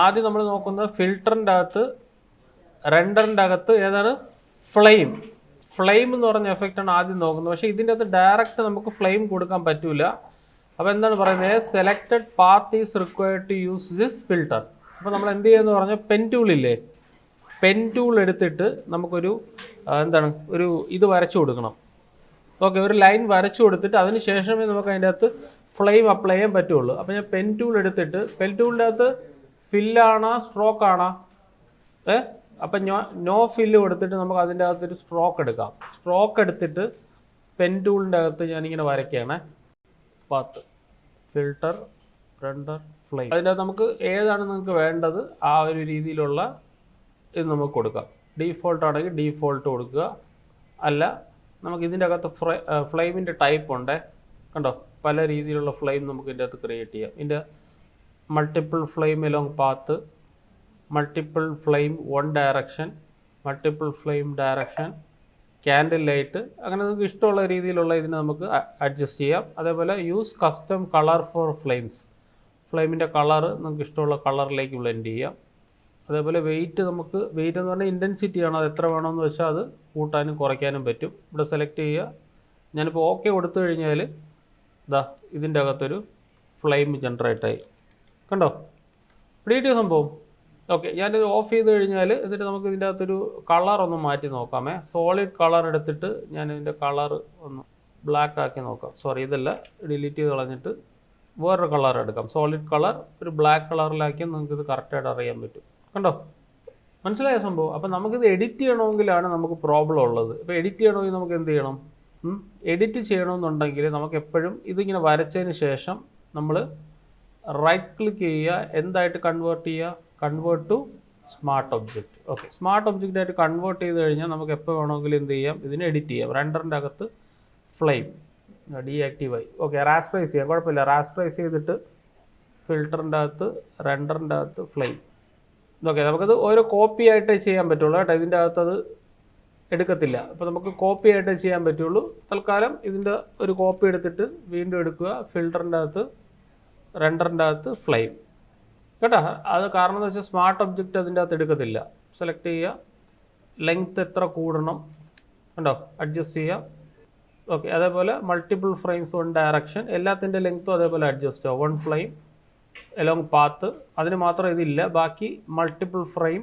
ആദ്യം നമ്മൾ നോക്കുന്നത് ഫിൽറ്ററിൻ്റെ അകത്ത് റെൻഡറിൻ്റെ അകത്ത് ഏതാണ് ഫ്ലെയിം. ഫ്ലെയിം എന്ന് പറഞ്ഞ എഫക്റ്റാണ് ആദ്യം നോക്കുന്നത്. പക്ഷേ ഇതിൻ്റെ അകത്ത് ഡയറക്റ്റ് നമുക്ക് ഫ്ലെയിം കൊടുക്കാൻ പറ്റില്ല. അപ്പോൾ എന്താണ് പറയുന്നത്, selected path is required to use this filter. അപ്പോൾ നമ്മൾ എന്ത് ചെയ്യുമെന്ന് പറഞ്ഞാൽ പെൻ ടൂളില്ലേ, പെൻ ടൂൾ എടുത്തിട്ട് നമുക്കൊരു എന്താണ് ഒരു ഇത് വരച്ചു കൊടുക്കണം. ഓക്കെ, ഒരു ലൈൻ വരച്ചു കൊടുത്തിട്ട് അതിന് ശേഷമേ നമുക്ക് അതിൻ്റെ അകത്ത് ഫ്ലെയിം അപ്ലൈ ചെയ്യാൻ പറ്റുള്ളൂ. അപ്പോൾ ഞാൻ പെൻ ടൂൾ എടുത്തിട്ട്, പെൻ ടൂളിൻ്റെ അകത്ത് ഫില്ലാണോ സ്ട്രോക്കാണോ? അപ്പം നോ ഫില്ല് കൊടുത്തിട്ട് നമുക്ക് അതിൻ്റെ അകത്തൊരു സ്ട്രോക്ക് എടുക്കാം. സ്ട്രോക്ക് എടുത്തിട്ട് പെൻ ടൂളിൻ്റെ അകത്ത് ഞാനിങ്ങനെ വരയ്ക്കുകയാണ്. Path, filter, render, flame. അതിൻ്റെ അകത്ത് നമുക്ക് ഏതാണ് നിങ്ങൾക്ക് വേണ്ടത് ആ ഒരു രീതിയിലുള്ള ഇത് നമുക്ക് കൊടുക്കാം. ഡീഫോൾട്ട് ആണെങ്കിൽ ഡീഫോൾട്ട് കൊടുക്കുക. അല്ല നമുക്ക് ഇതിൻ്റെ അകത്ത് ഫ്ലെയിമിൻ്റെ ടൈപ്പ് ഉണ്ട്. കണ്ടോ, പല രീതിയിലുള്ള ഫ്ലെയിം നമുക്ക് ഇതിൻ്റെ അകത്ത് ക്രിയേറ്റ് ചെയ്യാം. ഇതിൻ്റെ multiple flame along path, multiple flame one direction, multiple flame direction, candle light, അങ്ങനെ നമുക്ക് ഇഷ്ടമുള്ള രീതിയിലുള്ള ഇതിനെ നമുക്ക് അഡ്ജസ്റ്റ് ചെയ്യാം. അതേപോലെ use custom colour for flames. ഫ്ലെയിമിൻ്റെ കളറ് നമുക്ക് ഇഷ്ടമുള്ള കളറിലേക്ക് ബ്ലെൻഡ് ചെയ്യാം. അതേപോലെ വെയിറ്റ്, നമുക്ക് വെയിറ്റ് എന്ന് പറഞ്ഞാൽ ഇൻറ്റൻസിറ്റി ആണ്, അത് എത്ര വേണമെന്ന് വെച്ചാൽ അത് കൂട്ടാനും കുറയ്ക്കാനും പറ്റും. ഇവിടെ സെലക്ട് ചെയ്യുക. ഞാനിപ്പോൾ ഓക്കെ കൊടുത്തു കഴിഞ്ഞാൽ ഇതാ ഇതിൻ്റെ അകത്തൊരു ഫ്ലെയിം ജനറേറ്റായി. കണ്ടോ, പിടികിട്ടിയ സംഭവം. ഓക്കെ, ഞാനിത് ഓഫ് ചെയ്ത് കഴിഞ്ഞാൽ എന്നിട്ട് നമുക്ക് ഇതിൻ്റെ അകത്തൊരു കളർ ഒന്ന് മാറ്റി നോക്കാമേ. സോളിഡ് കളർ എടുത്തിട്ട് ഞാൻ ഇതിൻ്റെ കളർ ഒന്ന് ബ്ലാക്ക് ആക്കി നോക്കാം. സോറി, ഇതല്ല, ഡിലീറ്റ് ചെയ്ത് കളഞ്ഞിട്ട് വേറൊരു കളർ എടുക്കാം. സോളിഡ് കളർ ഒരു ബ്ലാക്ക് കളറിലാക്കിയാൽ നമുക്കിത് കറക്റ്റായിട്ട് അറിയാൻ പറ്റും. കണ്ടോ, മനസ്സിലായ സംഭവം. അപ്പം നമുക്കിത് എഡിറ്റ് ചെയ്യണമെങ്കിലാണ് നമുക്ക് പ്രോബ്ലം ഉള്ളത്. ഇപ്പോൾ എഡിറ്റ് ചെയ്യണമെങ്കിൽ നമുക്ക് എന്ത് ചെയ്യണം, എഡിറ്റ് ചെയ്യണമെന്നുണ്ടെങ്കിൽ നമുക്ക് എപ്പോഴും ഇതിങ്ങനെ വരച്ചതിന് ശേഷം നമ്മൾ റൈറ്റ് ക്ലിക്ക് ചെയ്യുക. എന്തായിട്ട് കൺവേർട്ട് ചെയ്യുക, convert to smart object. Okay, smart ഒബ്ജക്റ്റായിട്ട് കൺവേർട്ട് ചെയ്ത് കഴിഞ്ഞാൽ നമുക്ക് എപ്പോൾ വേണമെങ്കിലും എന്ത് ചെയ്യാം, ഇതിനെ എഡിറ്റ് ചെയ്യാം. റെൻഡറിൻ്റെ അകത്ത് ഫ്ലെയിം ഡീആക്റ്റീവായി. ഓക്കെ, റാസ്റ്ററൈസ് ചെയ്യാം, കുഴപ്പമില്ല. റാസ്റ്ററൈസ് ചെയ്തിട്ട് ഫിൽറ്ററിൻ്റെ അകത്ത് റെൻഡറിൻ്റെ അകത്ത് ഫ്ലെയിം. ഓക്കെ, നമുക്കത് ഓരോ കോപ്പി ആയിട്ടേ ചെയ്യാൻ പറ്റുള്ളൂ കേട്ടോ. ഇതിൻ്റെ അകത്തത് എടുക്കത്തില്ല. അപ്പോൾ നമുക്ക് കോപ്പി ആയിട്ടേ ചെയ്യാൻ പറ്റുള്ളൂ. തൽക്കാലം ഇതിൻ്റെ ഒരു കോപ്പി എടുത്തിട്ട് വീണ്ടും എടുക്കുക. ഫിൽറ്ററിൻ്റെ അകത്ത് റെൻഡറിൻ്റെ അകത്ത് ഫ്ലെയിം കേട്ടോ. അത് കാരണം എന്ന് വെച്ചാൽ സ്മാർട്ട് ഒബ്ജക്റ്റ് അതിൻ്റെ അകത്ത് എടുക്കത്തില്ല. സെലക്ട് ചെയ്യുക, ലെങ്ത് എത്ര കൂടണം കണ്ടോ, അഡ്ജസ്റ്റ് ചെയ്യുക. ഓക്കെ, അതേപോലെ മൾട്ടിപ്പിൾ ഫ്രെയിംസ് വൺ ഡയറക്ഷൻ, എല്ലാത്തിൻ്റെ ലെങ്ത്തും അതേപോലെ അഡ്ജസ്റ്റ് ചെയ്യുക. വൺ ഫ്ലെയിം എലോങ് പാത്ത്, അതിന് മാത്രം ഇതില്ല, ബാക്കി മൾട്ടിപ്പിൾ ഫ്രെയിം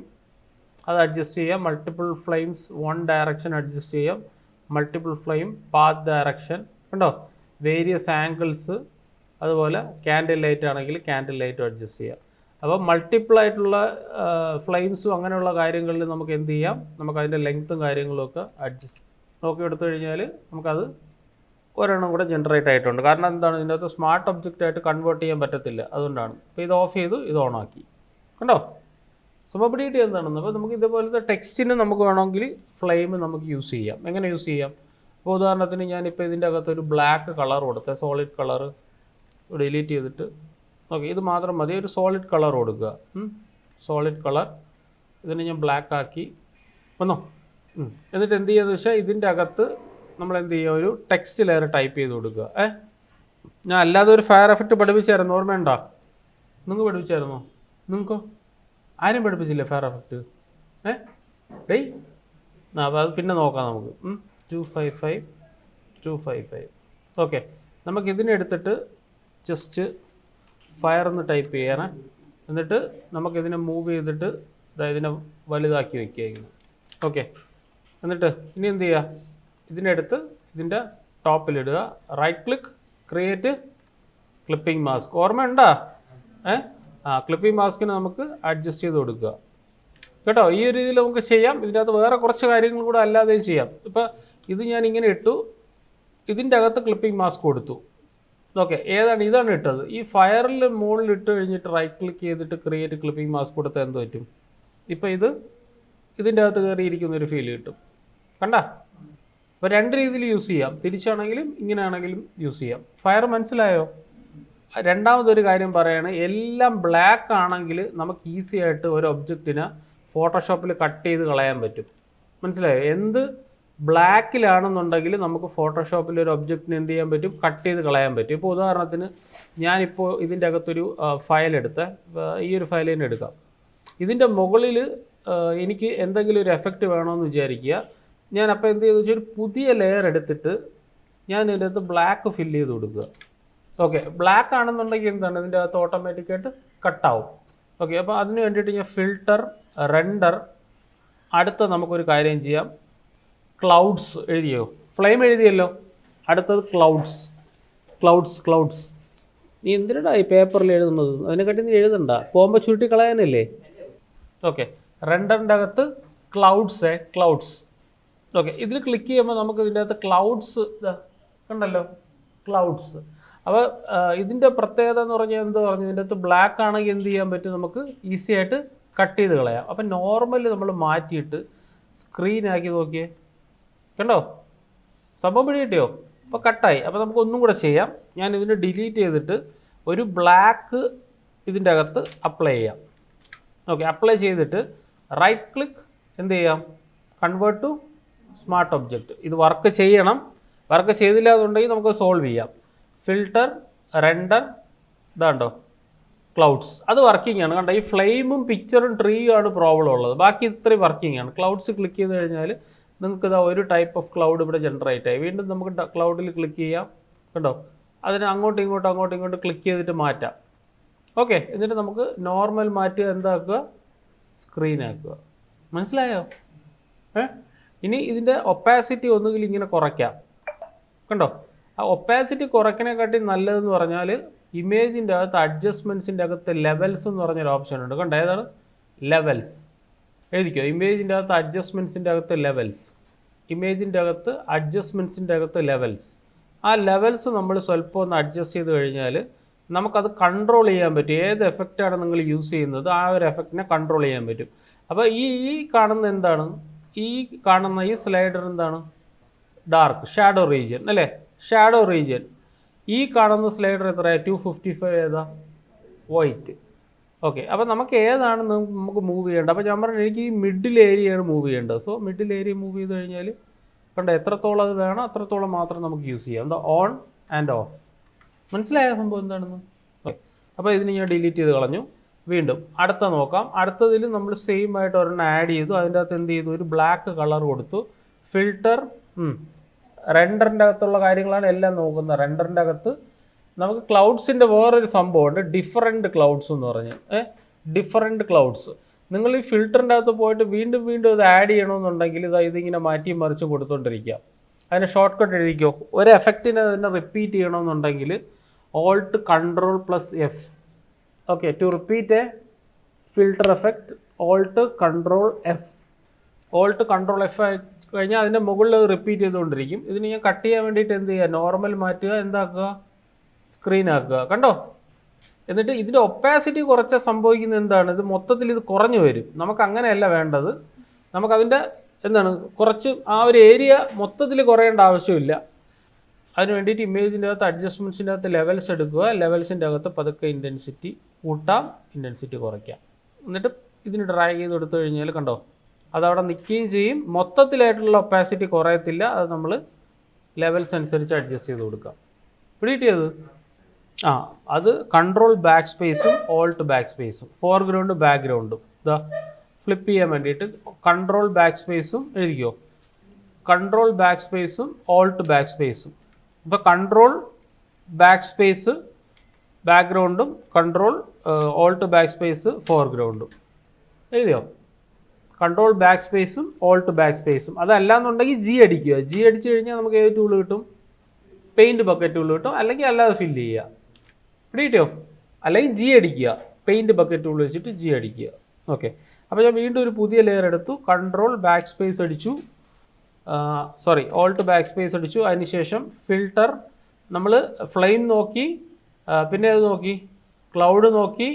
അത് അഡ്ജസ്റ്റ് ചെയ്യാം. Multiple flames one direction adjust ചെയ്യാം. മൾട്ടിപ്പിൾ ഫ്ലെയിം പാത്ത് ഡയറക്ഷൻ കണ്ടോ, വേരിയസ് ആംഗിൾസ്, അതുപോലെ ക്യാൻഡിൽ ലൈറ്റ് ആണെങ്കിൽ ക്യാൻഡിൽ ലൈറ്റും അഡ്ജസ്റ്റ് ചെയ്യാം. അപ്പോൾ മൾട്ടിപ്പിൾ ആയിട്ടുള്ള ഫ്ലെയിംസും അങ്ങനെയുള്ള കാര്യങ്ങളിൽ നമുക്ക് എന്ത് ചെയ്യാം, നമുക്ക് അതിൻ്റെ ലെങ്ത്തും കാര്യങ്ങളും ഒക്കെ അഡ്ജസ്റ്റ് നോക്കി എടുത്തു കഴിഞ്ഞാൽ നമുക്കത് ഒരെണ്ണം കൂടെ ജനറേറ്റ് ആയിട്ടുണ്ട്. കാരണം എന്താണ്, ഇതിൻ്റെ അകത്ത് സ്മാർട്ട് ഒബ്ജക്റ്റായിട്ട് കൺവേർട്ട് ചെയ്യാൻ പറ്റത്തില്ല, അതുകൊണ്ടാണ്. അപ്പോൾ ഇത് ഓഫ് ചെയ്തു, ഇത് ഓണാക്കി. കണ്ടോ, സുമപിടിയിട്ട് എന്താണെന്ന്. അപ്പോൾ നമുക്ക് ഇതുപോലത്തെ ടെക്സ്റ്റിന് നമുക്ക് വേണമെങ്കിൽ ഫ്ലെയിം നമുക്ക് യൂസ് ചെയ്യാം. എങ്ങനെ യൂസ് ചെയ്യാം? അപ്പോൾ ഉദാഹരണത്തിന് ഞാനിപ്പോൾ ഇതിൻ്റെ അകത്തൊരു ബ്ലാക്ക് കളർ കൊടുത്തത്, സോളിഡ് കളർ ഡിലീറ്റ് ചെയ്തിട്ട്, ഓക്കെ, ഇത് മാത്രം മതി, ഒരു സോളിഡ് കളർ കൊടുക്കുക. സോളിഡ് കളർ, ഇതിനെ ഞാൻ ബ്ലാക്ക് ആക്കി വന്നോ. എന്നിട്ട് എന്ത് ചെയ്യുക വെച്ചാൽ ഇതിൻ്റെ അകത്ത് നമ്മൾ എന്ത് ചെയ്യുക, ഒരു ടെക്സ്റ്റ് ലെയർ ടൈപ്പ് ചെയ്ത് കൊടുക്കുക. ഞാൻ അല്ലാതെ ഒരു ഫയർ എഫക്റ്റ് പഠിപ്പിച്ചായിരുന്നു, ഓർമ്മയുണ്ടോ? നിങ്ങൾക്ക് പഠിപ്പിച്ചായിരുന്നോ? നിങ്ങൾക്കോ? ആരും പഠിപ്പിച്ചില്ലേ ഫയർ എഫക്റ്റ്? ഡേയ് അപ്പോൾ അത് പിന്നെ നോക്കാം നമുക്ക്. 255 255. ഓക്കെ, നമുക്കിതിനെടുത്തിട്ട് ജസ്റ്റ് ഫയർ എന്ന് ടൈപ്പ് ചെയ്യണേ. എന്നിട്ട് നമുക്കിതിനെ മൂവ് ചെയ്തിട്ട് ഇതിനെ വലുതാക്കി വയ്ക്കുക ഇങ്ങനെ. ഓക്കെ, എന്നിട്ട് ഇനി എന്ത് ചെയ്യുക, ഇതിനെടുത്ത് ഇതിൻ്റെ ടോപ്പിലിടുക. Right click, create clipping mask. ഓർമ്മയുണ്ടോ? ക്ലിപ്പിംഗ് മാസ്കിന് നമുക്ക് അഡ്ജസ്റ്റ് ചെയ്ത് കൊടുക്കുക കേട്ടോ. ഈ ഒരു രീതിയിൽ നമുക്ക് ചെയ്യാം. ഇതിൻ്റെ അകത്ത് വേറെ കുറച്ച് കാര്യങ്ങൾ കൂടെ അല്ലാതെയും ചെയ്യാം. ഇപ്പോൾ ഇത് ഞാൻ ഇങ്ങനെ ഇട്ടു, ഇതിൻ്റെ അകത്ത് ക്ലിപ്പിംഗ് മാസ്ക് കൊടുത്തു. ഓക്കെ, ഇതാണ് ഇട്ടത്. ഈ ഫയറിൽ മുകളിൽ ഇട്ട് കഴിഞ്ഞിട്ട് റൈറ്റ് ക്ലിക്ക് ചെയ്തിട്ട് ക്രിയേറ്റ് ക്ലിപ്പിംഗ് മാസ്ക് കൊടുത്താൽ എന്ത് പറ്റും, ഇപ്പോൾ ഇതിൻ്റെ അകത്ത് കയറിയിരിക്കുന്നൊരു ഫീൽ കിട്ടും. കണ്ട, അപ്പോൾ രണ്ട് രീതിയിൽ യൂസ് ചെയ്യാം, തിരിച്ചാണെങ്കിലും ഇങ്ങനെയാണെങ്കിലും യൂസ് ചെയ്യാം. ഫയർ മനസ്സിലായോ? രണ്ടാമതൊരു കാര്യം പറയുകയാണ്, എല്ലാം ബ്ലാക്ക് ആണെങ്കിൽ നമുക്ക് ഈസി ആയിട്ട് ഒരു ഒബ്ജക്റ്റിനെ ഫോട്ടോഷോപ്പിൽ കട്ട് ചെയ്ത് കളയാൻ പറ്റും. മനസ്സിലായോ? എന്ത് ബ്ലാക്കിലാണെന്നുണ്ടെങ്കിൽ നമുക്ക് ഫോട്ടോഷോപ്പിൽ ഒരു ഒബ്ജക്റ്റിന് എന്ത് ചെയ്യാൻ പറ്റും, കട്ട് ചെയ്ത് കളയാൻ പറ്റും. ഇപ്പോൾ ഉദാഹരണത്തിന് ഞാനിപ്പോൾ ഇതിൻ്റെ അകത്തൊരു ഫയൽ എടുത്ത് ഈ ഒരു ഫയൽ തന്നെ എടുക്കാം. ഇതിൻ്റെ മുകളിൽ എനിക്ക് എന്തെങ്കിലും ഒരു എഫക്റ്റ് വേണമെന്ന് വിചാരിക്കുക. ഞാൻ അപ്പോൾ എന്ത് ചെയ്തു വെച്ചാൽ ഒരു പുതിയ ലെയർ എടുത്തിട്ട് ഞാൻ ഇതിൻ്റെ അകത്ത് ബ്ലാക്ക് ഫില്ല് ചെയ്ത് കൊടുക്കുക. ഓക്കെ, ബ്ലാക്ക് ആണെന്നുണ്ടെങ്കിൽ എന്താണ് ഇതിൻ്റെ അകത്ത് ഓട്ടോമാറ്റിക്കായിട്ട് കട്ടാവും. ഓക്കെ, അപ്പോൾ അതിന് വേണ്ടിയിട്ട് ഞാൻ ഫിൽട്ടർ, റെൻഡർ, അടുത്ത നമുക്കൊരു കാര്യം ചെയ്യാം, ക്ലൗഡ്സ് എഴുതിയോ, ഫ്ലെയിം എഴുതിയല്ലോ, അടുത്തത് ക്ലൗഡ്സ്. നീ എന്തിനാ ഈ പേപ്പറിൽ എഴുതുന്നത്? അതിനെക്കാട്ടി നീ എഴുതണ്ട, പോകുമ്പോൾ ചുരുട്ടി കളയാനല്ലേ. ഓക്കെ, റെൻഡറിൻ്റെ അകത്ത് ക്ലൗഡ്സ്. ഓക്കെ, ഇതിൽ ക്ലിക്ക് ചെയ്യുമ്പോൾ നമുക്ക് ഇതിൻ്റെ അകത്ത് ക്ലൗഡ്സ് കണ്ടല്ലോ, ക്ലൗഡ്സ്. അപ്പോൾ ഇതിൻ്റെ പ്രത്യേകത എന്ന് പറഞ്ഞാൽ എന്ത് പറഞ്ഞു, ഇതിൻ്റെ അകത്ത് ബ്ലാക്ക് ആണെങ്കിൽ എന്ത് ചെയ്യാൻ പറ്റും, നമുക്ക് ഈസി ആയിട്ട് കട്ട് ചെയ്ത് കളയാം. അപ്പം നോർമലി നമ്മൾ മാറ്റിയിട്ട് സ്ക്രീനാക്കി നോക്കിയേ, കണ്ടോ സംഭവം പിടികിട്ടിയോ? അപ്പോൾ കട്ടായി. അപ്പോൾ നമുക്ക് ഒന്നും കൂടെ ചെയ്യാം. ഞാൻ ഇതിനെ ഡിലീറ്റ് ചെയ്തിട്ട് ഒരു ബ്ലാക്ക് ഇതിൻ്റെ അകത്ത് അപ്ലൈ ചെയ്യാം. ഓക്കെ, അപ്ലൈ ചെയ്തിട്ട് റൈറ്റ് ക്ലിക്ക് എന്ത് ചെയ്യാം, കൺവേർട്ട് ടു സ്മാർട്ട് ഒബ്ജക്റ്റ്. ഇത് വർക്ക് ചെയ്യണം. വർക്ക് ചെയ്തില്ല എന്നുണ്ടെങ്കിൽ നമുക്ക് സോൾവ് ചെയ്യാം. ഫിൽട്ടർ, റെൻഡർ, ഇതാണ്ടോ ക്ലൗഡ്സ്, അത് വർക്കിംഗ് ആണ്. കണ്ടോ, ഈ ഫ്ലെയിമും പിക്ചറും ട്രീയും ആണ് പ്രോബ്ലം ഉള്ളത്. ബാക്കി ഇത്രയും വർക്കിംഗ് ആണ്. ക്ലൗഡ്സ് ക്ലിക്ക് ചെയ്ത് കഴിഞ്ഞാൽ നിങ്ങൾക്ക് ഇതാ ഒരു ടൈപ്പ് ഓഫ് ക്ലൗഡ് ഇവിടെ ജനറേറ്റ് ആയി. വീണ്ടും നമുക്ക് ക്ലൗഡിൽ ക്ലിക്ക് ചെയ്യാം. കണ്ടോ, അതിന് അങ്ങോട്ടും ഇങ്ങോട്ടും ക്ലിക്ക് ചെയ്തിട്ട് മാറ്റാം. ഓക്കെ, എന്നിട്ട് നമുക്ക് നോർമൽ മാറ്റുക, എന്താക്കുക, സ്ക്രീൻ ആക്കുക. മനസ്സിലായോ? ഇനി ഇതിൻ്റെ ഒപ്പാസിറ്റി ഒന്നുകിൽ ഇങ്ങനെ കുറയ്ക്കാം. കണ്ടോ, ആ ഒപ്പാസിറ്റി കുറയ്ക്കണേക്കാട്ടി നല്ലതെന്ന് പറഞ്ഞാൽ ഇമേജിൻ്റെ അകത്ത് അഡ്ജസ്റ്റ്മെൻറ്റ്സിൻ്റെ അകത്ത് ലെവൽസ് എന്ന് പറഞ്ഞൊരു ഓപ്ഷൻ ഉണ്ട്. കണ്ടോ, ഏതാണ് ലെവൽസ് എഴുതിക്കോ. ഇമേജിൻ്റെ അകത്ത് അഡ്ജസ്റ്റ്മെൻറ്റ്സിൻ്റെ അകത്ത് ലെവൽസ്, ഇമേജിൻ്റെ അകത്ത് അഡ്ജസ്റ്റ്മെൻറ്റ്സിൻ്റെ അകത്ത് ലെവൽസ്. ആ ലെവൽസ് നമ്മൾ സ്വല്പം ഒന്ന് അഡ്ജസ്റ്റ് ചെയ്ത് കഴിഞ്ഞാൽ നമുക്കത് കൺട്രോൾ ചെയ്യാൻ പറ്റും. ഏത് എഫക്റ്റാണ് നിങ്ങൾ യൂസ് ചെയ്യുന്നത് ആ ഒരു എഫക്റ്റിനെ കൺട്രോൾ ചെയ്യാൻ പറ്റും. അപ്പോൾ ഈ കാണുന്ന എന്താണ്, ഈ സ്ലൈഡർ എന്താണ്, ഡാർക്ക് ഷാഡോ റീജിയൻ അല്ലേ, ഷാഡോ റീജിയൻ. ഈ കാണുന്ന സ്ലൈഡർ എത്രയാണ്, 255 ഏതാ, വൈറ്റ്. ഓക്കെ, അപ്പോൾ നമുക്ക് ഏതാണ് നമുക്ക് മൂവ് ചെയ്യേണ്ടത്. അപ്പോൾ ഞാൻ പറഞ്ഞു എനിക്ക് ഈ മിഡിൽ ഏരിയയാണ് മൂവ് ചെയ്യേണ്ടത്. സോ മിഡിൽ ഏരിയ മൂവ് ചെയ്ത് കഴിഞ്ഞാൽ കണ്ടോ എത്രത്തോളം അത് വേണം അത്രത്തോളം മാത്രം നമുക്ക് യൂസ് ചെയ്യാം. എന്താ ഓൺ ആൻഡ് ഓഫ്. മനസ്സിലായ സംഭവം എന്താണെന്ന്? ഓക്കെ, അപ്പോൾ ഇതിന് ഞാൻ ഡിലീറ്റ് ചെയ്ത് കളഞ്ഞു. വീണ്ടും അടുത്ത നോക്കാം. അടുത്തതിൽ നമ്മൾ സെയിം ആയിട്ട് ഒരെണ്ണം ആഡ് ചെയ്തു. അതിൻ്റെ അകത്ത് എന്ത് ചെയ്തു, ഒരു ബ്ലാക്ക് കളർ കൊടുത്തു. ഫിൽട്ടർ, റെൻഡറിൻ്റെ അകത്തുള്ള കാര്യങ്ങളാണ് എല്ലാം നോക്കുന്നത്. റെൻഡറിൻ്റെ അകത്ത് നമുക്ക് ക്ലൗഡ്സിൻ്റെ വേറൊരു സംഭവമുണ്ട്, ഡിഫറെൻറ്റ് ക്ലൗഡ്സ് എന്ന് പറഞ്ഞ്. ഡിഫറെൻറ്റ് ക്ലൗഡ്സ് നിങ്ങൾ ഈ ഫിൽറ്ററിൻ്റെ അകത്ത് പോയിട്ട് വീണ്ടും ഇത് ആഡ് ചെയ്യണമെന്നുണ്ടെങ്കിൽ ഇതിങ്ങനെ മാറ്റി മറിച്ച് കൊടുത്തുകൊണ്ടിരിക്കുക. അതിന് ഷോർട്ട് കട്ട് എഴുതിക്കോ. ഒരു എഫക്റ്റിനെ തന്നെ റിപ്പീറ്റ് ചെയ്യണമെന്നുണ്ടെങ്കിൽ alt control plus F. Okay, to repeat a filter effect alt control F. Alt control F കഴിഞ്ഞാൽ അതിൻ്റെ മുകളിൽ അത് റിപ്പീറ്റ് ചെയ്തുകൊണ്ടിരിക്കും. ഇതിന് ഞാൻ കട്ട് ചെയ്യാൻ വേണ്ടിയിട്ട് എന്ത് ചെയ്യുക, നോർമൽ മാറ്റുക, എന്താക്കുക, സ്ക്രീൻ ആക്കുക. കണ്ടോ, എന്നിട്ട് ഇതിൻ്റെ ഒപ്പാസിറ്റി കുറച്ച് സംഭവിക്കുന്നത് എന്താണ്, ഇത് മൊത്തത്തിൽ ഇത് കുറഞ്ഞു വരും. നമുക്ക് അങ്ങനെയല്ല വേണ്ടത്. നമുക്കതിൻ്റെ എന്താണ് കുറച്ച് ആ ഒരു ഏരിയ മൊത്തത്തിൽ കുറയേണ്ട ആവശ്യമില്ല. അതിന് വേണ്ടിയിട്ട് ഇമേജിൻ്റെ അകത്ത് അഡ്ജസ്റ്റ്മെൻറ്റ്സിൻ്റെ അകത്ത് ലെവൽസ് എടുക്കുക. ലെവൽസിൻ്റെ അകത്ത് പതുക്കെ ഇൻറ്റൻസിറ്റി കൂട്ടാം, ഇൻറ്റൻസിറ്റി കുറയ്ക്കാം. എന്നിട്ട് ഇതിന് ഡ്രാഗ് ചെയ്ത് കൊടുത്തു കഴിഞ്ഞാൽ കണ്ടോ അതവിടെ നിൽക്കുകയും ചെയ്യും. മൊത്തത്തിലായിട്ടുള്ള ഒപ്പാസിറ്റി കുറയത്തില്ല. അത് നമ്മൾ ലെവൽസ് അനുസരിച്ച് അഡ്ജസ്റ്റ് ചെയ്ത് കൊടുക്കാം. പിടിയിട്ട് ചെയ്ത് അത് കൺട്രോൾ ബാക്ക് സ്പേസും ഓൾട്ട് ബാക്ക് സ്പേസും, ഫോർഗ്രൗണ്ടും ബാക്ക്ഗ്രൗണ്ടും. ഇതാ ഫ്ലിപ്പ് ചെയ്യാൻ വേണ്ടിയിട്ട് കൺട്രോൾ ബാക്ക് സ്പേസും എഴുതിക്കോ, കൺട്രോൾ ബാക്ക് സ്പേസും ഓൾട്ട് ബാക്ക് സ്പേസും. ഇപ്പോൾ കൺട്രോൾ ബാക്ക് സ്പേസ് ബാക്ക്ഗ്രൗണ്ടും കൺട്രോൾ ഓൾട്ട് ബാക്ക് സ്പേസ് ഫോർഗ്രൗണ്ടും എഴുതിയോ. കൺട്രോൾ ബാക്ക് സ്പേസും ഓൾട്ട് ബാക്ക് സ്പേസും. അതല്ലാന്നുണ്ടെങ്കിൽ ജി അടിക്കുക. ജി അടിച്ചു കഴിഞ്ഞാൽ നമുക്ക് ഏത് ടൂൾ കിട്ടും, പെയിൻറ്റ് ബക്കറ്റ് ടൂൾ കിട്ടും. അല്ലെങ്കിൽ അല്ലാതെ ഫില്ല് ചെയ്യുക. പിടിയിട്ടോ, അല്ലെങ്കിൽ ജി അടിക്കുക, പെയിൻറ്റ് ബക്കറ്റ് ടൂൾ വെച്ചിട്ട് ജി അടിക്കുക. ഓക്കെ, അപ്പോൾ ഞാൻ വീണ്ടും ഒരു പുതിയ ലെയർ എടുത്തു. കൺട്രോൾ ബാക്ക് സ്പേസ് അടിച്ചു, ഓൾട്ട് ബാക്ക് സ്പേസ് അടിച്ചു. അതിനുശേഷം ഫിൽട്ടർ, നമ്മൾ ഫ്ലെയിം നോക്കി, പിന്നെ അത് നോക്കി, ക്ലൗഡ് നോക്കി,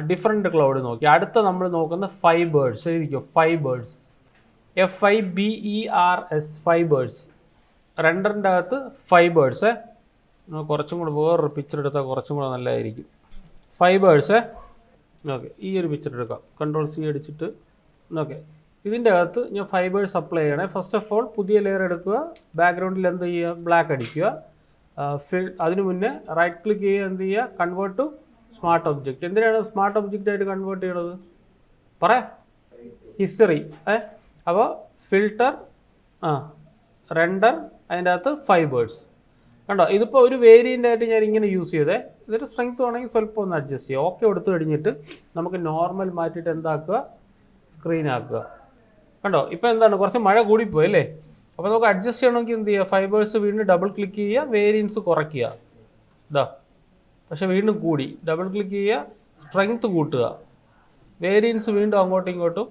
ഡിഫറെൻറ്റ് ക്ലൗഡ് നോക്കി. അടുത്ത നമ്മൾ നോക്കുന്ന ഫൈബേഴ്സ് എഴുതിക്കോ, ഫൈബേഴ്സ്, FIBERS, ഫൈബേഴ്സ്. റെൻഡറിൻ്റെ അകത്ത് ഫൈബേഴ്സ്. കുറച്ചും കൂടെ വേറൊരു പിക്ചർ എടുത്താൽ കുറച്ചും കൂടെ നല്ലതായിരിക്കും. ഫൈബേഴ്സ്. ഓക്കെ, ഈ ഒരു പിക്ചർ എടുക്കാം. കൺട്രോൾ C അടിച്ചിട്ട് ഓക്കെ ഇതിൻ്റെ അകത്ത് ഞാൻ ഫൈബേഴ്സ് അപ്ലൈ ചെയ്യണേ. ഫസ്റ്റ് ഓഫ് ഓൾ പുതിയ ലെയർ എടുക്കുക, ബാക്ക്ഗ്രൗണ്ടിൽ എന്ത് ചെയ്യുക, ബ്ലാക്ക് അടിക്കുക. അതിന് മുന്നേ റൈറ്റ് ക്ലിക്ക് ചെയ്യുക, എന്ത് ചെയ്യുക, കൺവേർട്ട് ടു സ്മാർട്ട് ഒബ്ജക്റ്റ്. എന്തിനാണ് സ്മാർട്ട് ഒബ്ജക്റ്റ് ആയിട്ട് കൺവേർട്ട് ചെയ്യണത്? പറയാം, ഹിസ്റ്ററി. അപ്പോൾ ഫിൽട്ടർ, റെൻഡർ, അതിൻ്റെ അകത്ത് ഫൈബേഴ്സ്. കണ്ടോ, ഇതിപ്പോൾ ഒരു വേരിയൻ്റ് ആയിട്ട് ഞാൻ ഇങ്ങനെ യൂസ് ചെയ്തേ. ഇതൊരു സ്ട്രെങ്ത് വേണമെങ്കിൽ സ്വല്പം ഒന്ന് അഡ്ജസ്റ്റ് ചെയ്യുക. ഓക്കെ എടുത്തു കഴിഞ്ഞിട്ട് നമുക്ക് നോർമൽ മാറ്റിയിട്ട് എന്താക്കുക, സ്ക്രീൻ ആക്കുക. കണ്ടോ, ഇപ്പോൾ എന്താണ്, കുറച്ച് മഴ കൂടിപ്പോയി അല്ലേ? അപ്പോൾ നമുക്ക് അഡ്ജസ്റ്റ് ചെയ്യണമെങ്കിൽ എന്ത് ചെയ്യുക, ഫൈബേഴ്സ് വീണ്ടും ഡബിൾ ക്ലിക്ക് ചെയ്യുക, വേരിയൻസ് കുറയ്ക്കുക. ഇതാ, പക്ഷെ വീണ്ടും കൂടി, ഡബിൾ ക്ലിക്ക് ചെയ്യുക, സ്ട്രെങ്ത് കൂട്ടുക, വേരിയൻസ് വീണ്ടും അങ്ങോട്ടും ഇങ്ങോട്ടും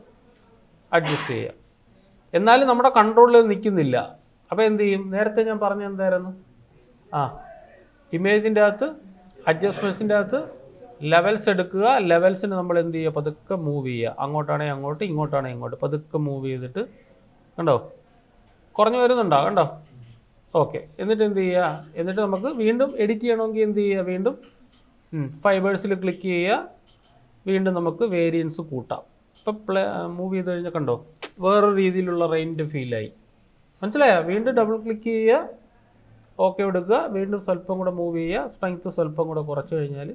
അഡ്ജസ്റ്റ് ചെയ്യുക. എന്നാലും നമ്മുടെ കൺട്രോളിൽ നിൽക്കുന്നില്ല. അപ്പോൾ എന്ത് ചെയ്യും, നേരത്തെ ഞാൻ പറഞ്ഞ എന്തായിരുന്നു, ഇമേജിൻ്റെ അകത്ത് അഡ്ജസ്റ്റ്മെൻറ്റ്സിൻ്റെ അകത്ത് ലെവൽസ് എടുക്കുക. ലെവൽസിന് നമ്മൾ എന്ത് ചെയ്യുക, പതുക്കെ മൂവ് ചെയ്യുക. അങ്ങോട്ടാണെങ്കിൽ അങ്ങോട്ട്, ഇങ്ങോട്ടാണെങ്കിൽ ഇങ്ങോട്ട്, പതുക്കെ മൂവ് ചെയ്തിട്ട്, കണ്ടോ കുറഞ്ഞു വരുന്നുണ്ടോ, കണ്ടോ? ഓക്കെ. എന്നിട്ട് എന്ത് ചെയ്യുക, എന്നിട്ട് നമുക്ക് വീണ്ടും എഡിറ്റ് ചെയ്യണമെങ്കിൽ എന്ത് ചെയ്യുക, വീണ്ടും ഫൈബേഴ്സിൽ ക്ലിക്ക് ചെയ്യുക, വീണ്ടും നമുക്ക് വേരിയൻസ് കൂട്ടാം. ഇപ്പം മൂവ് ചെയ്ത് കഴിഞ്ഞാൽ കണ്ടോ വേറൊരു രീതിയിലുള്ള റെയിൻ്റെ ഫീലായി. മനസ്സിലായോ? വീണ്ടും ഡബിൾ ക്ലിക്ക് ചെയ്യുക, ഓക്കെ എടുക്കുക, വീണ്ടും സ്വല്പം കൂടെ മൂവ് ചെയ്യുക, സ്ട്രെങ്ത് സ്വല്പം കൂടെ കുറച്ച് കഴിഞ്ഞാൽ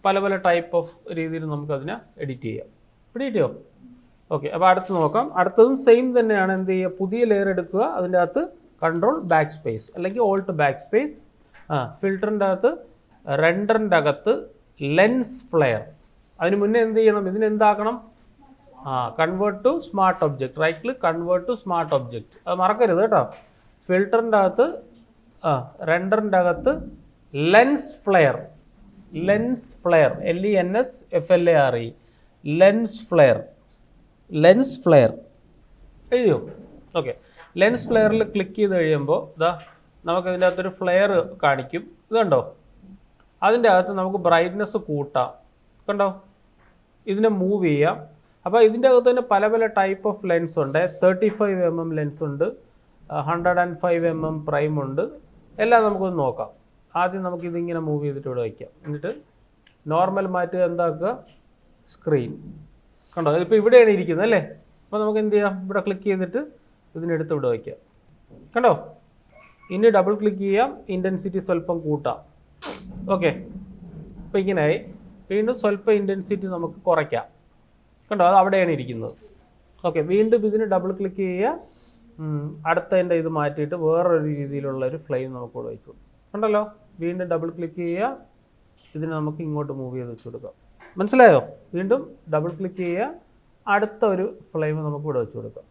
പല പല ടൈപ്പ് ഓഫ് രീതിയിൽ നമുക്കതിനെ എഡിറ്റ് ചെയ്യാം. എഡിറ്റ് ചെയ്യോ? ഓക്കെ. അപ്പോൾ അടുത്ത് നോക്കാം. അടുത്തതും സെയിം തന്നെയാണ്. എന്ത് ചെയ്യുക, പുതിയ ലെയർ എടുക്കുക, അതിൻ്റെ അകത്ത് കൺട്രോൾ ബാക്ക് സ്പേസ് അല്ലെങ്കിൽ ഓൾട്ട് ബാക്ക് സ്പേസ്. ഫിൽറ്ററിൻ്റെ അകത്ത് റെൻഡറിൻ്റെ അകത്ത് ലെൻസ് ഫ്ലെയർ. അതിന് മുന്നേ എന്ത് ചെയ്യണം, ഇതിനെന്താക്കണം, convert to smart object. Right click, convert to smart object. അത് മറക്കരുത് കേട്ടോ. ഫിൽറ്ററിൻ്റെ അകത്ത് റെൻഡറിൻ്റെ അകത്ത് lens flare, lens flare, LENSFLARE, lens flare, lens flare എഴുതിയോ? ഓക്കെ. ലെൻസ് ഫ്ലെയറിൽ ക്ലിക്ക് ചെയ്ത് കഴിയുമ്പോൾ ഇതാ നമുക്കതിൻ്റെ അകത്തൊരു ഫ്ലെയർ കാണിക്കും. ഇതുണ്ടോ, അതിൻ്റെ അകത്ത് നമുക്ക് ബ്രൈറ്റ്നെസ് കൂട്ടാം. കണ്ടോ, ഇതിനെ മൂവ് ചെയ്യാം. അപ്പോൾ ഇതിൻ്റെ അകത്ത് തന്നെ പല പല ടൈപ്പ് ഓഫ് ലെൻസ് ഉണ്ട്. 35mm ലെൻസ് ഉണ്ട്, 105mm പ്രൈം ഉണ്ട്. എല്ലാം നമുക്കൊന്ന് നോക്കാം. ആദ്യം നമുക്കിതിങ്ങനെ മൂവ് ചെയ്തിട്ട് ഇവിടെ വയ്ക്കാം. എന്നിട്ട് നോർമൽ മാറ്റുക, എന്താക്കുക, സ്ക്രീൻ. കണ്ടോ, ഇതിപ്പോൾ ഇവിടെയാണ് ഇരിക്കുന്നത് അല്ലേ? അപ്പോൾ നമുക്ക് എന്ത് ചെയ്യാം, ഇവിടെ ക്ലിക്ക് ചെയ്തിട്ട് ഇതിനെടുത്ത് ഇവിടെ വയ്ക്കാം. കണ്ടോ, ഇനി ഡബിൾ ക്ലിക്ക് ചെയ്യാം, ഇൻറ്റൻസിറ്റി സ്വല്പം കൂട്ടാം. ഓക്കെ. അപ്പോൾ ഇങ്ങനെയായി. വീണ്ടും സ്വല്പം ഇൻറ്റൻസിറ്റി നമുക്ക് കുറയ്ക്കാം. കണ്ടോ, അത് അവിടെയാണ് ഇരിക്കുന്നത്. ഓക്കെ. വീണ്ടും ഇതിന് ഡബിൾ ക്ലിക്ക് ചെയ്യുക, അടുത്തതിൻ്റെ ഇത് മാറ്റിയിട്ട് വേറൊരു രീതിയിലുള്ള ഒരു ഫ്ലെയിം നമുക്ക് ഇവിടെ വെച്ചു. കണ്ടല്ലോ, വീണ്ടും ഡബിൾ ക്ലിക്ക് ചെയ്യുക, ഇതിന് നമുക്ക് ഇങ്ങോട്ട് മൂവ് ചെയ്ത് വെച്ച് കൊടുക്കാം. മനസ്സിലായോ? വീണ്ടും ഡബിൾ ക്ലിക്ക് ചെയ്യുക, അടുത്ത ഒരു ഫ്ലെയിം നമുക്ക് ഇവിടെ വെച്ച് കൊടുക്കാം.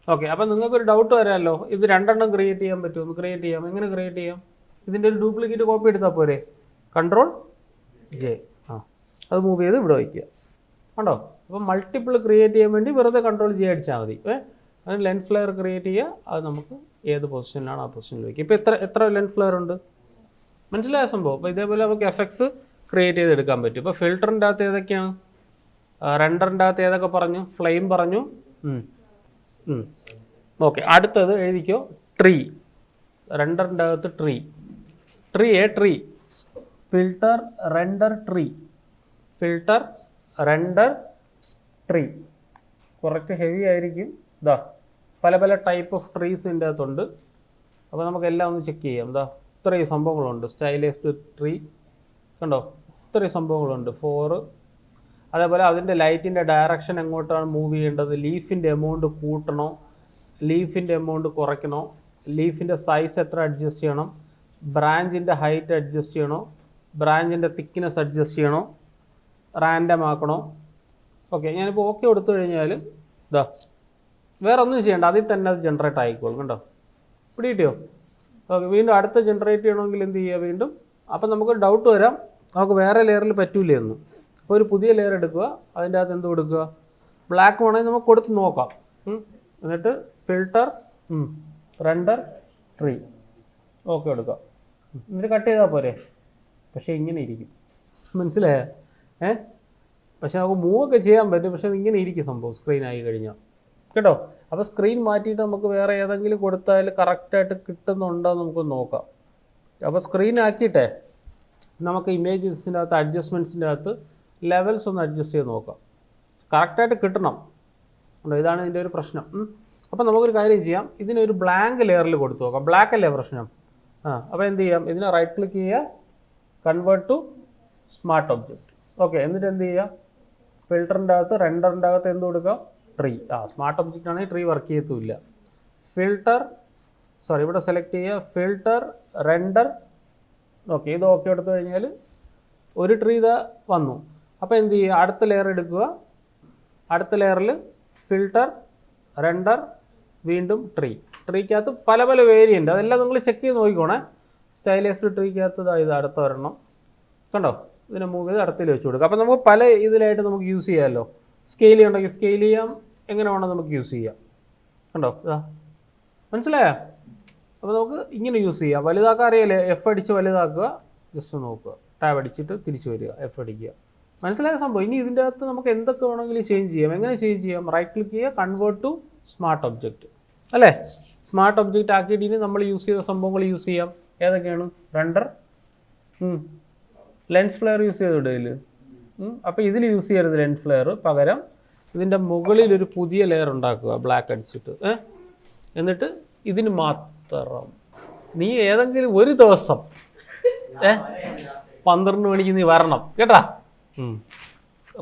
ഓക്കെ. അപ്പോൾ നിങ്ങൾക്കൊരു ഡൗട്ട് വരാമല്ലോ, ഇത് രണ്ടെണ്ണം ക്രിയേറ്റ് ചെയ്യാൻ പറ്റുമോ? ഒന്ന് ക്രിയേറ്റ് ചെയ്യാം. എങ്ങനെ ക്രിയേറ്റ് ചെയ്യാം? ഇതിൻ്റെ ഒരു ഡ്യൂപ്ലിക്കേറ്റ് കോപ്പി എടുത്താൽ പോരെ? കൺട്രോൾ J, അത് മൂവ് ചെയ്ത് ഇവിടെ വയ്ക്കുക. കണ്ടോ, അപ്പോൾ മൾട്ടിപ്പിൾ ക്രിയേറ്റ് ചെയ്യാൻ വേണ്ടി വെറുതെ കൺട്രോൾ J അടിച്ചാൽ മതി. അതിന് ലെൻസ് ഫ്ലെയർ ക്രിയേറ്റ് ചെയ്യുക, അത് നമുക്ക് ഏത് പൊസിഷനിലാണ് ആ പൊസിഷനിൽ വയ്ക്കുക. ഇപ്പോൾ എത്ര ലെൻസ് ഫ്ലെയർ ഉണ്ട്, മനസ്സിലായ സംഭവം? അപ്പോൾ ഇതേപോലെ നമുക്ക് എഫക്ട്സ് ക്രിയേറ്റ് ചെയ്തെടുക്കാൻ പറ്റും. ഇപ്പോൾ ഫിൽറ്ററിൻ്റെ അകത്ത് ഏതൊക്കെയാണ്, റെൻഡറിൻ്റെ അകത്ത് ഏതൊക്കെ പറഞ്ഞു, ഫ്ലെയിം പറഞ്ഞു. ഓക്കെ. അടുത്തത് എഴുതിക്കോ, ട്രീ. റെൻഡറിൻ്റെ അകത്ത് tree, tree filter render tree, filter render tree. കുറച്ച് ഹെവി ആയിരിക്കും. ഇതാ പല പല ടൈപ്പ് ഓഫ് ട്രീസ് ഇതിൻ്റെ അകത്തുണ്ട്. അപ്പോൾ നമുക്കെല്ലാം ഒന്ന് ചെക്ക് ചെയ്യാം. ഇതാ ഇത്രയും സംഭവങ്ങളുണ്ട്. സ്റ്റൈലൈസ്ഡ് ട്രീ, കണ്ടോ, ഇത്രയും സംഭവങ്ങളുണ്ട്. 4. അതേപോലെ അതിൻ്റെ ലൈറ്റിൻ്റെ ഡയറക്ഷൻ എങ്ങോട്ടാണ് മൂവ് ചെയ്യേണ്ടത്, ലീഫിൻ്റെ എമൗണ്ട് കൂട്ടണോ, ലീഫിൻ്റെ എമൗണ്ട് കുറയ്ക്കണോ, ലീഫിൻ്റെ സൈസ് എത്ര അഡ്ജസ്റ്റ് ചെയ്യണം, ബ്രാഞ്ചിൻ്റെ ഹൈറ്റ് അഡ്ജസ്റ്റ് ചെയ്യണോ, ബ്രാഞ്ചിൻ്റെ തിക്നെസ് അഡ്ജസ്റ്റ് ചെയ്യണോ, റാൻഡം ആക്കണോ. ഓക്കെ. ഞാനിപ്പോൾ ഓക്കെ കൊടുത്തു കഴിഞ്ഞാൽ ഇതാ വേറെ ഒന്നും ചെയ്യേണ്ട, അതിൽ തന്നെ അത് ജനറേറ്റ് ആയിക്കോളും. കണ്ടോ, ഇവിടെ കിട്ടിയോ? ഓക്കെ. വീണ്ടും അടുത്ത ജനറേറ്റ് ചെയ്യണമെങ്കിൽ എന്ത് ചെയ്യുക, വീണ്ടും. അപ്പം നമുക്ക് ഡൗട്ട് വരാം, നമുക്ക് വേറെ ലെയറിൽ പറ്റൂലേ എന്ന്. അപ്പോൾ ഒരു പുതിയ ലെയർ എടുക്കുക, അതിൻ്റെ അകത്ത് എന്ത് കൊടുക്കുക, ബ്ലാക്ക് വേണമെങ്കിൽ നമുക്ക് കൊടുത്ത് നോക്കാം. എന്നിട്ട് ഫിൽട്ടർ റെൻഡർ ട്രീ, ഓക്കെ എടുക്കാം. എന്നിട്ട് കട്ട് ചെയ്താൽ പോരെ. പക്ഷേ ഇങ്ങനെ ഇരിക്കും, മനസ്സിലായോ? പക്ഷെ നമുക്ക് മൂവൊക്കെ ചെയ്യാൻ പറ്റും, പക്ഷെ ഇങ്ങനെ ഇരിക്കും സംഭവം സ്ക്രീൻ ആയി കഴിഞ്ഞാൽ, കേട്ടോ. അപ്പോൾ സ്ക്രീൻ മാറ്റിയിട്ട് നമുക്ക് വേറെ ഏതെങ്കിലും കൊടുത്താൽ കറക്റ്റായിട്ട് കിട്ടുന്നുണ്ടോ എന്ന് നമുക്ക് നോക്കാം. അപ്പോൾ സ്ക്രീൻ ആക്കിയിട്ടേ നമുക്ക് ഇമേജസിൻ്റെ അകത്ത് അഡ്ജസ്റ്റ്മെൻറ്റ്സിൻ്റെ അകത്ത് ലെവൽസ് ഒന്ന് അഡ്ജസ്റ്റ് ചെയ്ത് നോക്കാം. കറക്റ്റായിട്ട് കിട്ടണം. ഉണ്ടോ, ഇതാണ് ഇതിൻ്റെ ഒരു പ്രശ്നം. അപ്പോൾ നമുക്കൊരു കാര്യം ചെയ്യാം, ഇതിനൊരു ബ്ലാങ്ക് ലെയറിൽ കൊടുത്തു നോക്കാം. ബ്ലാക്ക് അല്ലേ പ്രശ്നം? അപ്പോൾ എന്ത് ചെയ്യാം, ഇതിനെ റൈറ്റ് ക്ലിക്ക് ചെയ്യുക, convert to smart object. Okay, എന്നിട്ട് എന്ത് ചെയ്യുക, ഫിൽറ്ററിൻ്റെ അകത്ത് റെൻഡറിൻ്റെ അകത്ത് എന്ത് കൊടുക്കുക, ട്രീ. സ്മാർട്ട് ഒബ്ജക്റ്റ് ആണെങ്കിൽ ട്രീ വർക്ക് ചെയ്യത്തുമില്ല. ഇവിടെ സെലക്ട് ചെയ്യുക, ഫിൽട്ടർ, റെൻഡർ. ഓക്കെ, ഇത് ഓക്കെ എടുത്തു കഴിഞ്ഞാൽ ഒരു ട്രീ ഇതാ വന്നു. അപ്പോൾ എന്ത് ചെയ്യുക, അടുത്ത ലെയർ എടുക്കുക, അടുത്ത ലെയറിൽ ഫിൽട്ടർ, റെൻഡർ, വീണ്ടും ട്രീ. ട്രീക്കകത്ത് പല പല വേരിയൻ്റ്, അതെല്ലാം നിങ്ങൾ ചെക്ക് ചെയ്ത് നോക്കിക്കോണേ. സ്റ്റൈലൈസ്ഡ് ട്രീക്കകത്ത് ഇത് അടുത്ത ഒരെണ്ണം കണ്ടോ, ഇതിനെ മൂവ് ചെയ്ത് അടുത്തിൽ വെച്ച് കൊടുക്കുക. അപ്പോൾ നമുക്ക് പല ഇതിലായിട്ട് നമുക്ക് യൂസ് ചെയ്യാമല്ലോ. സ്കെയിൽ ചെയ്യണമെങ്കിൽ സ്കെയിൽ ചെയ്യാം, എങ്ങനെ വേണം നമുക്ക് യൂസ് ചെയ്യാം. കണ്ടോ, മനസ്സിലായോ? അപ്പോൾ നമുക്ക് ഇങ്ങനെ യൂസ് ചെയ്യാം. വലുതാക്കാൻ അറിയാലേ, എഫ് അടിച്ച് വലുതാക്കുക, ജസ്റ്റ് നോക്കുക, ടാബ് അടിച്ചിട്ട് തിരിച്ച് വരിക, എഫ് അടിക്കുക. മനസ്സിലായ സംഭവം. ഇനി ഇതിൻ്റെ അകത്ത് നമുക്ക് എന്തൊക്കെ വേണമെങ്കിലും ചേഞ്ച് ചെയ്യാം. എങ്ങനെ ചേഞ്ച് ചെയ്യാം? റൈറ്റ് ക്ലിക്ക് ചെയ്യുക, കൺവേർട്ട് ടു സ്മാർട്ട് ഒബ്ജക്റ്റ് അല്ലേ. സ്മാർട്ട് ഒബ്ജക്റ്റ് ആക്കിയിട്ട് ഇനി നമ്മൾ യൂസ് ചെയ്ത സംഭവങ്ങൾ യൂസ് ചെയ്യാം. ഏതൊക്കെയാണ്? റെൻഡർ, ലെൻസ് ഫ്ലെയർ യൂസ് ചെയ്തിട്ട് ഇതിൽ. അപ്പോൾ ഇതിൽ യൂസ് ചെയ്യരുത് ലെൻസ് ഫ്ലെയർ, പകരം ഇതിൻ്റെ മുകളിൽ ഒരു പുതിയ ലെയർ ഉണ്ടാക്കുക ബ്ലാക്ക് അടിച്ചിട്ട്. എന്നിട്ട് ഇതിന് മാത്രം നീ ഏതെങ്കിലും ഒരു ദിവസം 12 മണിക്ക് നീ വരണം കേട്ടാ.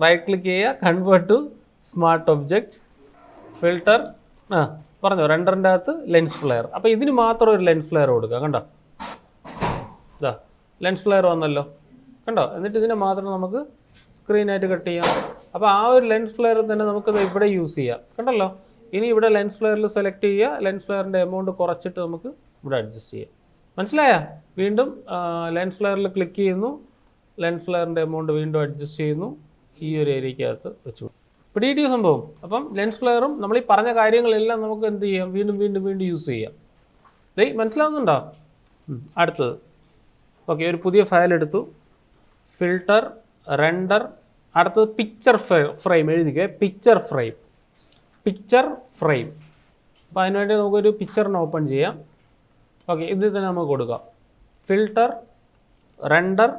റൈറ്റ് ക്ലിക്ക് ചെയ്യുക, convert to smart object, filter, പറഞ്ഞോ, റെൻഡറിൻ്റെ അകത്ത് ലെൻസ് ഫ്ലെയർ. അപ്പോൾ ഇതിന് മാത്രം ഒരു ലെൻസ് ഫ്ലെയർ കൊടുക്കുക. കണ്ടോ, ലെൻസ് ഫ്ലെയർ വന്നല്ലോ, കണ്ടോ. എന്നിട്ട് ഇതിനെ മാത്രം നമുക്ക് സ്ക്രീനായിട്ട് കട്ട് ചെയ്യാം. അപ്പോൾ ആ ഒരു ലെൻസ് ഫ്ലെയർ തന്നെ നമുക്കത് ഇവിടെ യൂസ് ചെയ്യാം. കണ്ടല്ലോ. ഇനി ഇവിടെ ലെൻസ് ഫ്ലെയറിൽ സെലക്ട് ചെയ്യുക, ലെൻസ് ഫ്ലെയറിൻ്റെ എമൗണ്ട് കുറച്ചിട്ട് നമുക്ക് ഇവിടെ അഡ്ജസ്റ്റ് ചെയ്യാം. മനസ്സിലായോ? വീണ്ടും ലെൻസ് ഫ്ലെയറിൽ ക്ലിക്ക് ചെയ്യുന്നു, ലെൻസ് ഫ്ലെയറിൻ്റെ എമൗണ്ട് വീണ്ടും അഡ്ജസ്റ്റ് ചെയ്യുന്നു, ഈ ഒരു ഏരിയക്കകത്ത് വെച്ചു. പിടികിട്ടിയ സംഭവം. അപ്പം ലെൻസ് ഫ്ലെയറും നമ്മൾ ഈ പറഞ്ഞ കാര്യങ്ങളെല്ലാം നമുക്ക് എന്ത് ചെയ്യാം, വീണ്ടും വീണ്ടും വീണ്ടും യൂസ് ചെയ്യാം. മനസ്സിലാവുന്നുണ്ടോ? അടുത്തത് ഓക്കെ, ഒരു പുതിയ ഫയൽ എടുത്തു, ഫിൽട്ടർ, റെൻഡർ, അടുത്തത് പിക്ചർ ഫ്രെയിം. എഴുതിക്കേ, പിക്ചർ ഫ്രെയിം. അപ്പോൾ അതിനുവേണ്ടി നമുക്കൊരു പിക്ചറിന് ഓപ്പൺ ചെയ്യാം. ഓക്കെ, ഇതിൽ തന്നെ നമുക്ക് കൊടുക്കാം, filter, render,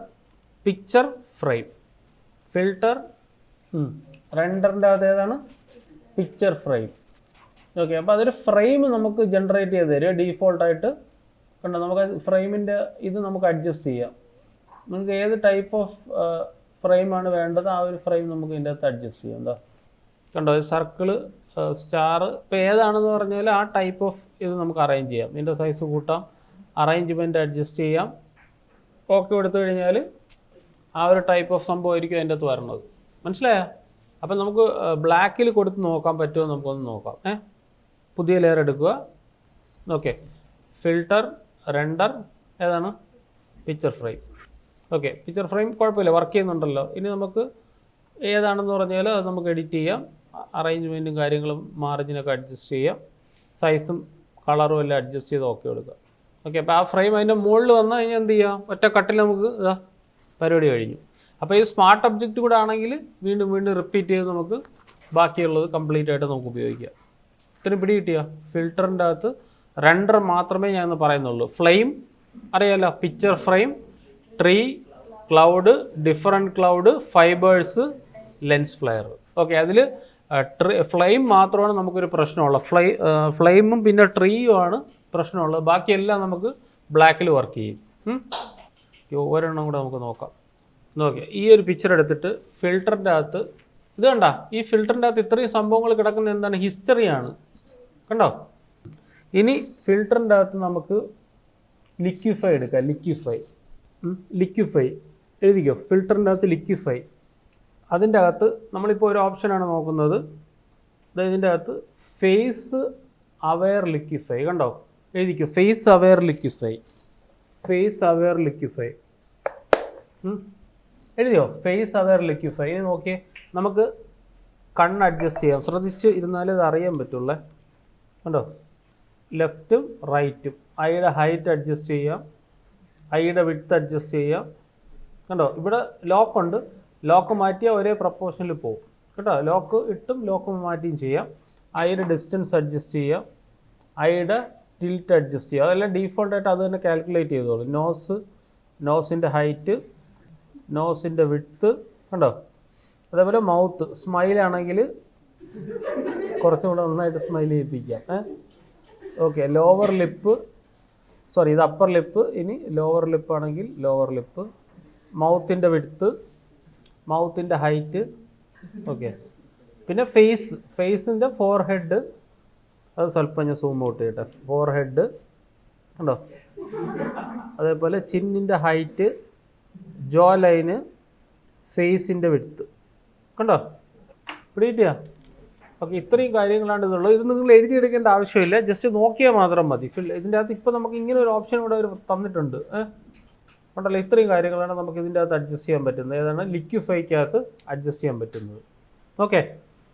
picture frame. Filter, റെൻഡറിൻ്റെ അകത്ത് ഏതാണ്? Picture frame. ഓക്കെ, അപ്പോൾ അതൊരു ഫ്രെയിം നമുക്ക് ജനറേറ്റ് ചെയ്ത് തരിക ഡീഫോൾട്ടായിട്ട്. കണ്ടോ, നമുക്ക് ഫ്രെയിമിൻ്റെ ഇത് നമുക്ക് അഡ്ജസ്റ്റ് ചെയ്യാം. നിങ്ങൾക്ക് ഏത് ടൈപ്പ് ഓഫ് ഫ്രെയിമാണ് വേണ്ടത് ആ ഒരു ഫ്രെയിം നമുക്ക് ഇതിൻ്റെ അകത്ത് അഡ്ജസ്റ്റ് ചെയ്യാം. എന്താ കണ്ടോ, സർക്കിള്, സ്റ്റാർ, ഇപ്പോൾ ഏതാണെന്ന് പറഞ്ഞാൽ ആ ടൈപ്പ് ഓഫ് ഇത് നമുക്ക് അറേഞ്ച് ചെയ്യാം. ഇതിൻ്റെ സൈസ് കൂട്ടാം, അറേഞ്ച്മെൻറ്റ് അഡ്ജസ്റ്റ് ചെയ്യാം. ഓക്കെ എടുത്തു കഴിഞ്ഞാൽ ആ ഒരു ടൈപ്പ് ഓഫ് സംഭവമായിരിക്കും അതിൻ്റെ അകത്ത് വരണത്. മനസ്സിലായോ? അപ്പം നമുക്ക് ബ്ലാക്കിൽ കൊടുത്ത് നോക്കാൻ പറ്റുമോ നമുക്കൊന്ന് നോക്കാം. പുതിയ ലെയർ എടുക്കുക. ഓക്കെ, ഫിൽട്ടർ, റെൻഡർ, ഏതാണ്? Picture frame. Okay, picture frame കുഴപ്പമില്ല, വർക്ക് ചെയ്യുന്നുണ്ടല്ലോ. ഇനി നമുക്ക് ഏതാണെന്ന് പറഞ്ഞാൽ അത് നമുക്ക് എഡിറ്റ് ചെയ്യാം. അറേഞ്ച്മെൻറ്റും കാര്യങ്ങളും മാർജിനൊക്കെ അഡ്ജസ്റ്റ് ചെയ്യാം, സൈസും കളറും എല്ലാം അഡ്ജസ്റ്റ് ചെയ്ത് ഓക്കെ കൊടുക്കുക. ഓക്കെ, അപ്പോൾ ആ ഫ്രെയിം അതിൻ്റെ മുകളിൽ വന്നു കഴിഞ്ഞാൽ എന്ത് ചെയ്യാം, ഒറ്റ കട്ടിൽ നമുക്ക് പരിപാടി കഴിഞ്ഞു. അപ്പോൾ ഈ സ്മാർട്ട് ഒബ്ജക്റ്റ് കൂടെ ആണെങ്കിൽ വീണ്ടും വീണ്ടും റിപ്പീറ്റ് ചെയ്ത് നമുക്ക് ബാക്കിയുള്ളത് കംപ്ലീറ്റ് ആയിട്ട് നമുക്ക് ഉപയോഗിക്കാം. ഇത്രയും പിടി കിട്ടിയ ഫിൽറ്ററിൻ്റെ അകത്ത് റെൻഡർ മാത്രമേ ഞാൻ ഇന്ന് പറയുന്നുള്ളൂ. ഫ്ലെയിം അറിയാലോ, picture frame, tree, cloud, different cloud, fibres, lens flare. Okay, അതിൽ ഫ്ലെയിം മാത്രമാണ് നമുക്കൊരു പ്രശ്നമുള്ളത്. ഫ്ലെയിമും പിന്നെ ട്രീയുമാണ് പ്രശ്നമുള്ളത്. ബാക്കിയെല്ലാം നമുക്ക് ബ്ലാക്കിൽ വർക്ക് ചെയ്യും. ഒരെണ്ണം കൂടെ നമുക്ക് നോക്കാം. നോക്കിയാൽ ഈ ഒരു പിക്ചർ എടുത്തിട്ട് ഫിൽറ്ററിൻ്റെ അകത്ത് ഇത് കണ്ട, ഈ ഫിൽറ്ററിൻ്റെ അകത്ത് ഇത്രയും സംഭവങ്ങൾ കിടക്കുന്ന എന്താണ്, ഹിസ്റ്ററിയാണ്. കണ്ടോ? ഇനി ഫിൽറ്ററിൻ്റെ അകത്ത് നമുക്ക് ലിക്വിഫൈ എടുക്കാം. ലിക്വിഫൈ എഴുതിക്കോ, ഫിൽറ്ററിൻ്റെ അകത്ത് ലിക്വിഫൈ. അതിൻ്റെ അകത്ത് നമ്മളിപ്പോൾ ഒരു ഓപ്ഷനാണ് നോക്കുന്നത്. ഇതിൻ്റെ അകത്ത് ഫേസ് അവെയർ ലിക്വിഫൈ. കണ്ടോ, എഴുതിക്കോ, ഫേസ് അവെയർ ലിക്വിഫൈ. എഴുതിയോ, ഫേസ് അവെയർ ലിക്വിഫൈ. ഇനി നോക്കിയേ, നമുക്ക് കണ്ണ് അഡ്ജസ്റ്റ് ചെയ്യാം. ശ്രദ്ധിച്ച് ഇരുന്നാലേ ഇത് അറിയാൻ പറ്റുള്ളേ. കണ്ടോ, ലെഫ്റ്റും റൈറ്റും. ഐയുടെ ഹൈറ്റ് അഡ്ജസ്റ്റ് ചെയ്യാം, ഐയുടെ വിഡ്ത്ത് അഡ്ജസ്റ്റ് ചെയ്യാം. കണ്ടോ, ഇവിടെ ലോക്കുണ്ട്, ലോക്ക് മാറ്റിയാൽ ഒരേ പ്രപ്പോർഷനിൽ പോകും. കേട്ടോ, ലോക്ക് ഇട്ടും ലോക്ക് മാറ്റിയും ചെയ്യാം. ഐയുടെ ഡിസ്റ്റൻസ് അഡ്ജസ്റ്റ് ചെയ്യാം, ഐയുടെ ടിൽറ്റ് അഡ്ജസ്റ്റ് ചെയ്യുക. അതെല്ലാം ഡീഫോൾട്ടായിട്ട് അത് തന്നെ കാൽക്കുലേറ്റ് ചെയ്തോളൂ. നോസിൻ്റെ ഹൈറ്റ്, നോസിൻ്റെ വിഡ്ത്ത്. കണ്ടോ, അതേപോലെ മൗത്ത്, സ്മൈലാണെങ്കിൽ കുറച്ചും കൂടെ നന്നായിട്ട് സ്മൈൽ ചെയ്യിപ്പിക്കാം. ഓക്കെ, ലോവർ ലിപ്പ്, സോറി ഇത് അപ്പർ ലിപ്പ്, ഇനി ലോവർ ലിപ്പ് ആണെങ്കിൽ ലോവർ ലിപ്പ്, മൗത്തിൻ്റെ വിഡ്ത്ത്, മൗത്തിൻ്റെ ഹൈറ്റ്. ഓക്കെ, പിന്നെ ഫേസിൻ്റെ ഫോർഹെഡ്, അത് സ്വല്പം ഞാൻ സൂം ഔട്ട് ചെയ്യട്ടെ. ഫോർഹെഡ് കണ്ടോ, അതേപോലെ ചിന്നിൻ്റെ ഹൈറ്റ്, ജോ ലൈന്, ഫേസിൻ്റെ വിഡ്ത്ത് കണ്ടോ, പിടികിട്ടിയാ? ഓക്കെ, ഇത്രയും കാര്യങ്ങളാണ് ഇതുള്ളത്. ഇത് നിങ്ങൾ എഴുതിയെടുക്കേണ്ട ആവശ്യമില്ല, ജസ്റ്റ് നോക്കിയാൽ മാത്രം മതി. ഇതിൻ്റെ അകത്ത് ഇപ്പോൾ നമുക്ക് ഇങ്ങനെ ഒരു ഓപ്ഷൻ കൂടെ അവർ തന്നിട്ടുണ്ട്. ഉണ്ടല്ലോ, ഇത്രയും കാര്യങ്ങളാണ് നമുക്ക് ഇതിൻ്റെ അകത്ത് അഡ്ജസ്റ്റ് ചെയ്യാൻ പറ്റുന്നത്. ഏതാണ് ലിക്വിഫൈക്കകത്ത് അഡ്ജസ്റ്റ് ചെയ്യാൻ പറ്റുന്നത്. ഓക്കെ.